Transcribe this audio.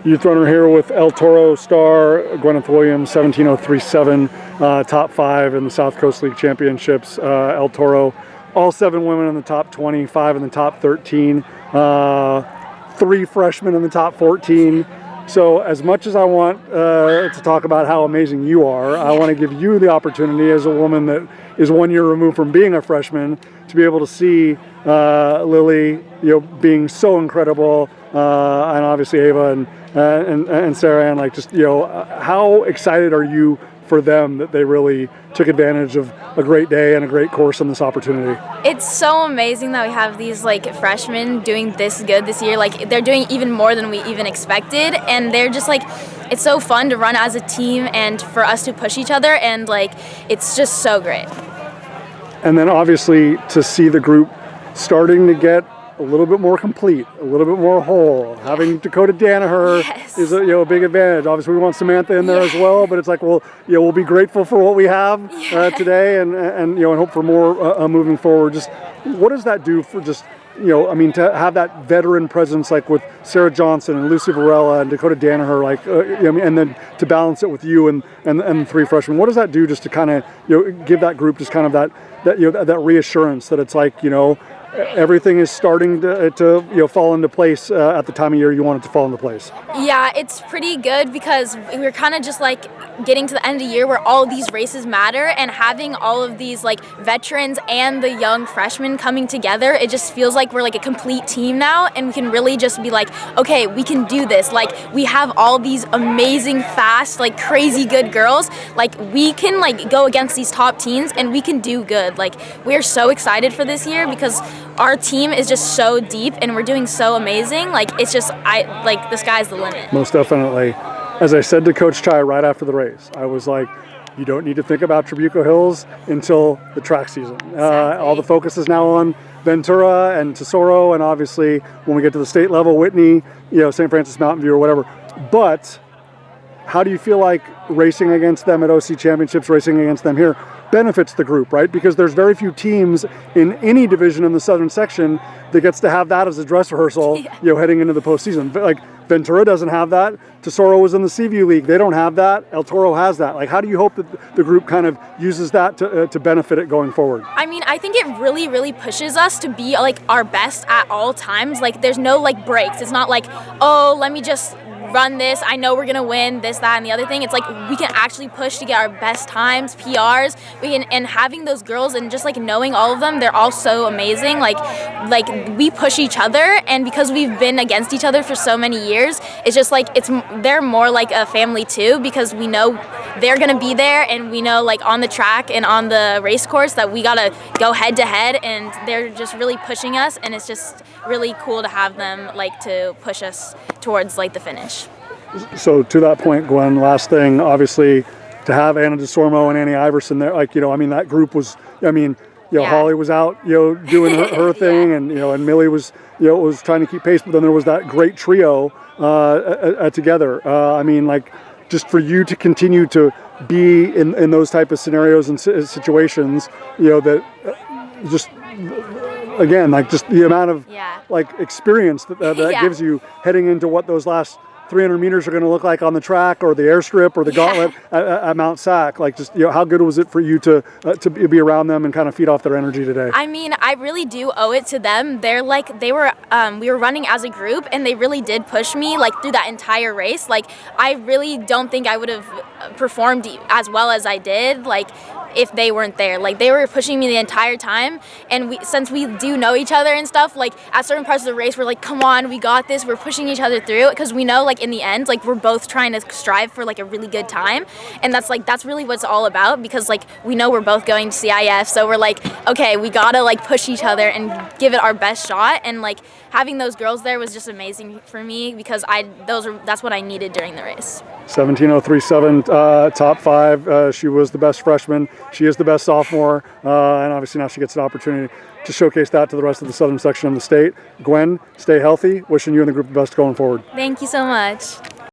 youth runner here with El Toro star Gweneth Williams, 17:037, top 5 in the South Coast League Championships. El Toro, all 7 women in the top 20, 5 in the top 13, 3 freshmen in the top 14. So as much as I want to talk about how amazing you are, I want to give you the opportunity as a woman that is 1 year removed from being a freshman to be able to see Lily, being so incredible, and obviously Ava and Sarah, and like just how excited are you for them that they really took advantage of a great day and a great course and this opportunity? It's so amazing that we have these freshmen doing this good this year. They're doing even more than we even expected, and they're just it's so fun to run as a team and for us to push each other, and it's just so great. And then obviously to see the group starting to get a little bit more complete, a little bit more whole. Having Dakota Danaher is a big advantage. Obviously, we want Samantha in there as well, but it's we'll be grateful for what we have today, and hope for more moving forward. Just what does that do for to have that veteran presence with Sarah Johnson and Lucy Varela and Dakota Danaher, and then to balance it with you and the 3 freshmen. What does that do just to kind of give that group just kind of that reassurance that it's everything is starting to fall into place at the time of year you want it to fall into place? Yeah, it's pretty good because we're kind of just getting to the end of the year where all of these races matter, and having all of these veterans and the young freshmen coming together, it just feels like we're a complete team now, and we can really just be okay, we can do this. We have all these amazing, fast, crazy good girls. We can go against these top teams and we can do good. We're so excited for this year because our team is just so deep and we're doing so amazing. It's just the sky's the limit. Most definitely. As I said to Coach Chai right after the race, I was you don't need to think about Trabuco Hills until the track season. Exactly. All the focus is now on Ventura and Tesoro, and obviously when we get to the state level, Whitney, St. Francis Mountain View or whatever. But how do you feel racing against them at OC Championships, racing against them here, benefits the group, right? Because there's very few teams in any division in the southern section that gets to have that as a dress rehearsal, heading into the postseason. Ventura doesn't have that. Tesoro was in the Seaview League. They don't have that. El Toro has that. How do you hope that the group kind of uses that to benefit it going forward? I mean, I think it really, really pushes us to be our best at all times. There's no breaks. It's not oh, let me just run this, I know we're gonna win this, that, and the other thing. It's we can actually push to get our best times, PRs. And having those girls and just knowing all of them, they're all so amazing. We push each other, and because we've been against each other for so many years, it's just they're more like a family too, because we know they're gonna be there, and we know on the track and on the race course that we gotta go head to head, and they're just really pushing us, and it's just really cool to have them to push us towards the finish. So to that point, Gwen, last thing, obviously to have Anna DeSormo and Annie Iverson there, that group was, Holly was out, doing her thing, and and Millie was, was trying to keep pace, but then there was that great trio together. Just for you to continue to be in those type of scenarios and situations, that just again, just the amount of experience that gives you heading into what those last 300 meters are going to look like on the track or the airstrip or the gauntlet at Mount Sac. How good was it for you to be around them and kind of feed off their energy today? I mean, I really do owe it to them. They're we were running as a group, and they really did push me through that entire race. I really don't think I would have performed as well as I did if they weren't there. They were pushing me the entire time, and since we do know each other and stuff, at certain parts of the race we're come on, we got this, we're pushing each other through, because we know in the end we're both trying to strive for a really good time, and that's really what it's all about, because we know we're both going to CIF, so we're okay, we gotta push each other and give it our best shot, and having those girls there was just amazing for me, because that's what I needed during the race. 17:037, top 5. She was the best freshman. She is the best sophomore, and obviously now she gets an opportunity to showcase that to the rest of the southern section of the state. Gwen, stay healthy. Wishing you and the group the best going forward. Thank you so much.